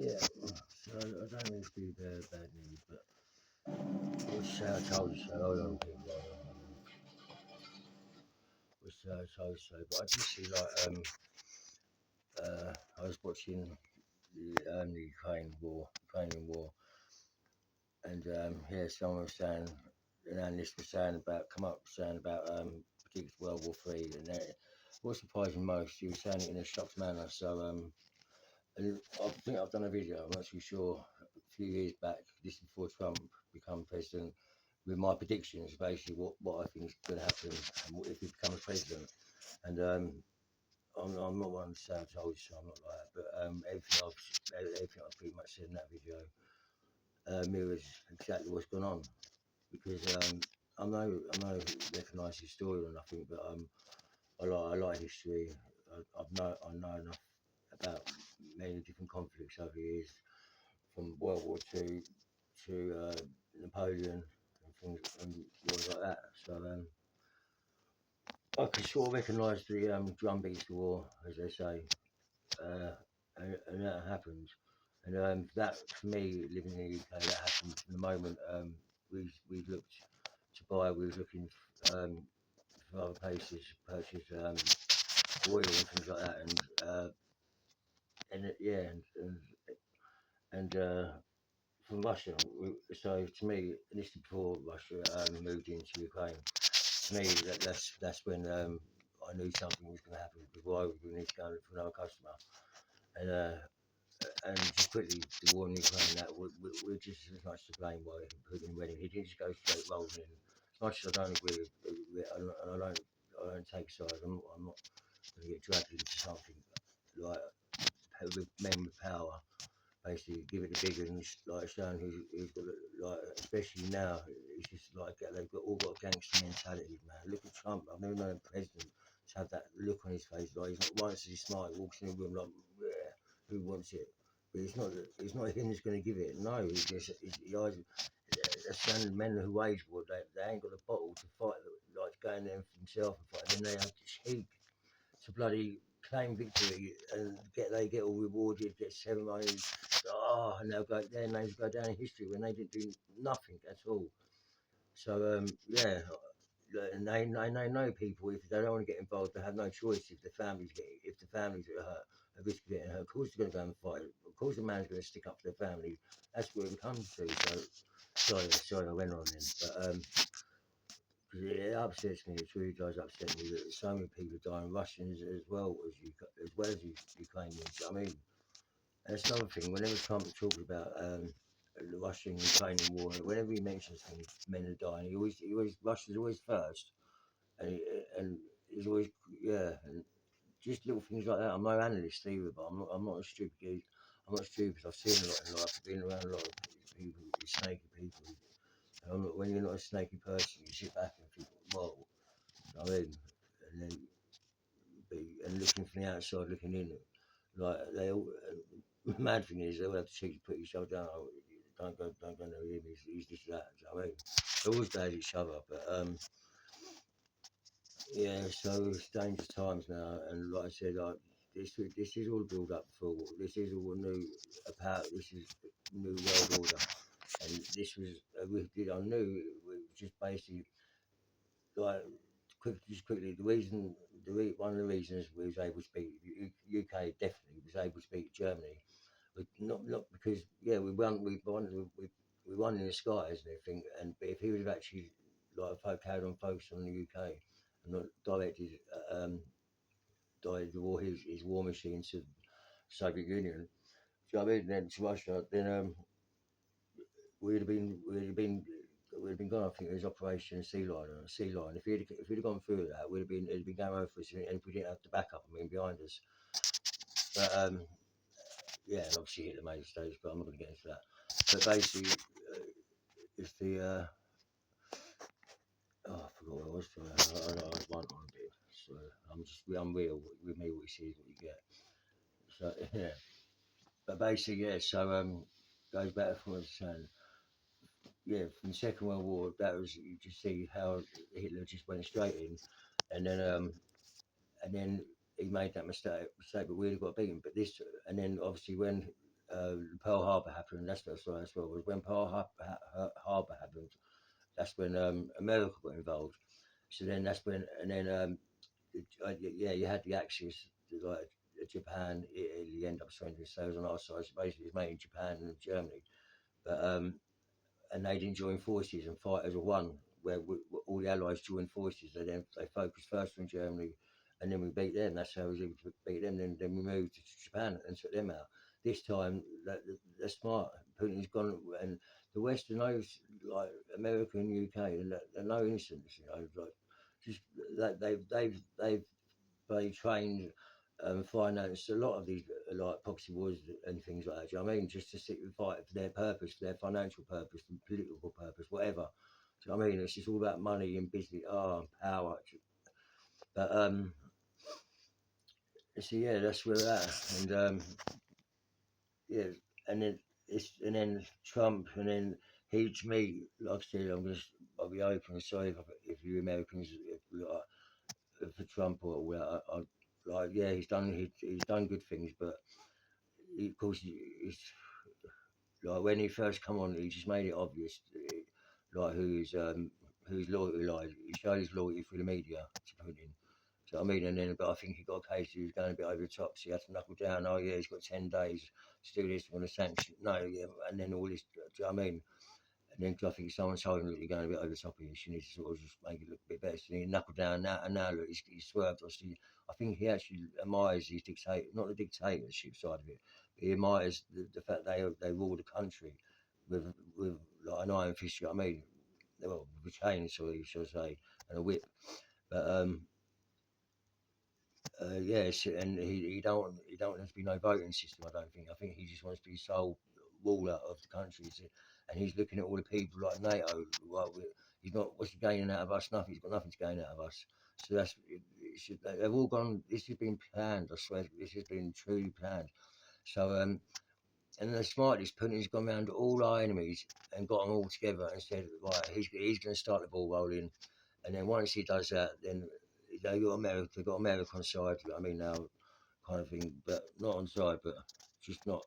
Yeah, so I don't really do bad news, but which I told you so. Hold on, people. Hold on. Which I told you so. But I did see I was watching the Ukrainian war, and yeah, someone was saying, an analyst was saying about, predict World War III, and what surprised me most, he was saying it in a shocked manner. So and I think I've done a video, I'm not too sure, a few years back, this is before Trump become president, with my predictions, basically what I think is going to happen and what, if he becomes president. And I'm not one to say I told you so, I'm not like that, but everything I've pretty much said in that video mirrors exactly what's going on. Because I'm no recognised historian or nothing, but I like history. I know enough about many different conflicts over the years, from World War II to Napoleon and things and wars like that. So I can sort of recognise the drum beats of the war, as they say, uh, and that happens. And that, for me, living in the UK, that happened from the moment we looked to buy. We was looking for other places, purchase oil and things like that, yeah, and from Russia. So to me, this is before Russia moved into Ukraine. To me, that's when I knew something was going to happen. Before I was going to go and look for another customer, and just quickly, the war in Ukraine. That we're just as much to blame by Putin winning. He didn't just go straight rolling in. As much as I don't agree with and I don't take sides. I'm not going to get dragged into something like with men with power. Basically, give it the big ones, like showing who's got like, especially now, it's just like they've all got gangster mentalities, man. Look at Trump. I've never known a president to have that look on his face. Like, he's not once he's smart, he walks in the room like, yeah, who wants it? But it's not him that's going to give it. No, they're standing men who wage war. They ain't got a bottle to fight, like to go in there for themselves and fight. Then they have the cheek to bloody claim victory and they get all rewarded, get ceremonies. And they'll go, their names go down in history when they didn't do nothing at all. So yeah, and they know people, if they don't want to get involved, they have no choice. If the families are hurt, at risk of getting hurt, of course they're going to go and fight. Of course the man's going to stick up for their family. That's where it comes to. So sorry, I went on then, but it upsets me. It really does upset me that so many people are dying, Russians as well as Ukrainians. I mean, that's another thing. Whenever Trump talks about the Russian-Ukrainian war, whenever he mentions things, men are dying. He always Russia's always first, and and he's always, yeah, and just little things like that. I'm no analyst either, but I'm not a stupid geek. I'm not stupid. I've seen a lot in life. I've been around a lot of people, snaky people. When you're not a snaky person, you sit back and think, whoa, I mean, and then looking from the outside, looking in, like they all. Mad thing is, they all have to cheek to put each other down. Oh, don't go near him. He's just that. I mean, they always go at each other, but yeah. So it's dangerous times now, and like I said, this is all built up for. This is all new about. This is new world order, and this was I knew it was just basically like just quickly, one of the reasons we was able to beat UK, definitely was able to beat Germany, but not because, yeah, we won in the skies and everything, but if he would have actually like carried on focusing on the UK and not directed the war, his war machine to the Soviet Union, do you know what I mean? Then to Russia, then we'd have been gone. I think it was Operation Sea Lion. If we'd have gone through that, it'd been going over for us, and if we didn't have the backup, behind us. But yeah, and obviously hit the main stage, but I'm not going to get into that. But basically, it's the I forgot what it was. I was one on a bit. So I'm real with me. What you see is what you get. So yeah, but basically, yeah. So goes back to what I was saying. Yeah, from the Second World War, that was, you just see how Hitler just went straight in, and then he made that mistake, but we'd have got beaten. But this, and then obviously when Pearl Harbor happened. That's what it was. When Harbor happened, that's when America got involved. So then that's when, and then yeah, you had the Axis, like Japan, Italy, end up surrendering sales on our side. So basically, it's made in Japan and Germany. But and they didn't join forces and fight as a one, where all the Allies joined forces. They focused first on Germany, and then we beat them. That's how we was able to beat them. Then we moved to Japan and took them out. This time, they're smart. Putin's gone, and the West knows, like America and UK, and they're no innocence. You know, like just that they trained and financed a lot of these like proxy wars and things like that. Do you know what I mean? Just to sit and fight for their purpose, for their financial purpose, and political purpose, whatever. Do you know what I mean? It's just all about money and business, power. But so yeah, that's where we're at. And yeah, and then Trump, and then he to me, like I said, I'll be open. Sorry if you Americans, for Trump or all that. Like yeah, he's done good things, but of course, it's like when he first come on, he just made it obvious, like whose loyalty lies. He showed his loyalty through the media to Putin. So I mean, and then but I think he got a case. He was going a bit over the top, so he had to knuckle down. Oh yeah, he's got 10 days to do this. On a sanction. No, yeah, and then all this. Do you know what I mean? And then 'cause I think someone told him that you're going a bit over the top of this, you need to sort of just make it look a bit better. So he knuckled down now, and now look, he's swerved. Obviously, I think he actually admires his dictator, not the dictatorship side of it, but he admires the fact they rule the country with like an iron fist. You know what I mean? Well, with a chainsaw, shall I say, and a whip. But yes, and he don't want there to be no voting system. I don't think. I think he just wants to be sole ruler of the country, and he's looking at all the people like NATO. Like he's not. What's he gaining out of us? Nothing. He's got nothing to gain out of us. So they've all gone. This has been planned. I swear, this has been truly planned. So and the smartest Putin's gone round to all our enemies and got them all together and said, right, he's going to start the ball rolling, and then once he does that, then they got America on side. I mean now, kind of thing, but not on side, but just not.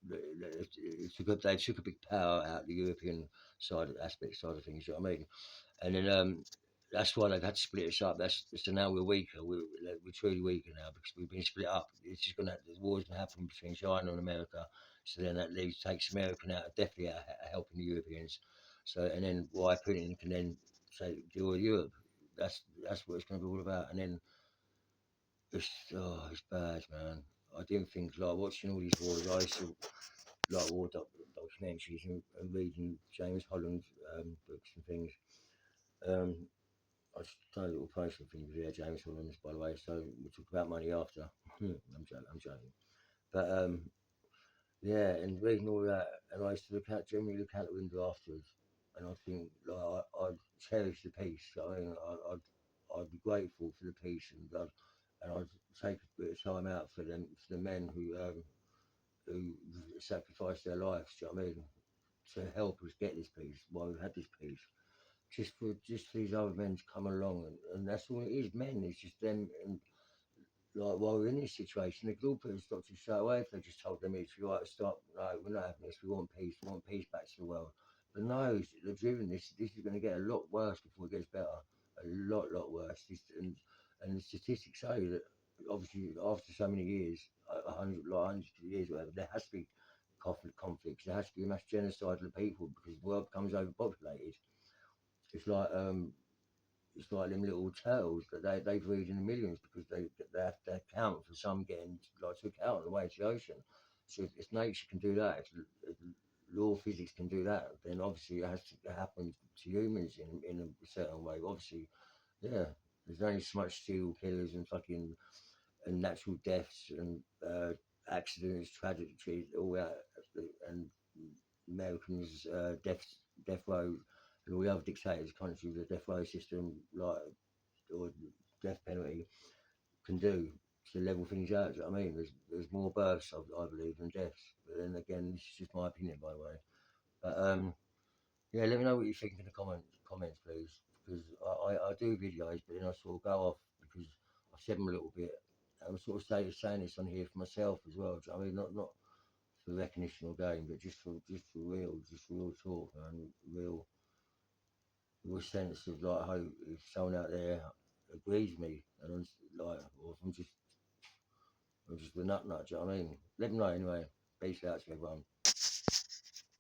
They took a big power out the European side of things. You know what I mean? And then that's why they've had to split us up. So now we're weaker. We're truly weaker now because we've been split up. It's just gonna the war's gonna happen between China and America. So then that takes America out, definitely out helping the Europeans. So and then why Putin can then say deal with Europe. That's what it's gonna be all about. And then it's bad, man. I didn't think like watching all these wars. I used to like documentaries and reading James Holland books and things. Um, I just done a little personal thing with James Holland, by the way. So we'll talk about money after. I'm joking. I'm joking. But yeah, and reading all that, and I used to generally look out the window afterwards, and I think like I'd cherish the peace. I mean, I'd be grateful for the peace, and I'd take a bit of time out for the men who sacrificed their lives. Do you know what I mean? To help us get this peace while we had this peace. Just for these other men to come along, and that's all it is. Men, it's just them, and like while we're in this situation, they could all put a stop to straight away if they just told them it's right to stop. No, we're not having this. We want peace. We want peace back to the world. But no, they're driven. This is going to get a lot worse before it gets better. A lot worse. And the statistics say that obviously after so many years, hundreds of years, whatever, there has to be conflicts. There has to be a mass genocide of the people because the world becomes overpopulated. It's like it's like them little turtles that they breed in the millions because they have to account for some getting like took out on the way to the ocean. So if nature can do that, if law of physics can do that, then obviously it has to happen to humans in a certain way. Obviously, yeah, there's only so much serial killers and fucking and natural deaths and accidents, tragedies, all that, and Americans death row and all the other dictators countries the death row system like or death penalty can do to level things out. Do you know what I mean? There's more births I believe than deaths. But then again, this is just my opinion by the way. But yeah, let me know what you think in the comments please. Because I do videos but then I sort of go off because I've said them a little bit. I'm sort of saying this on here for myself as well. Do you know what I mean? Not for recognition or gain, but just for real talk and real sense of like hope. If someone out there agrees with me, and like, or if I'm just a nut nut, do you know what I mean? Let them know anyway. Peace out to everyone.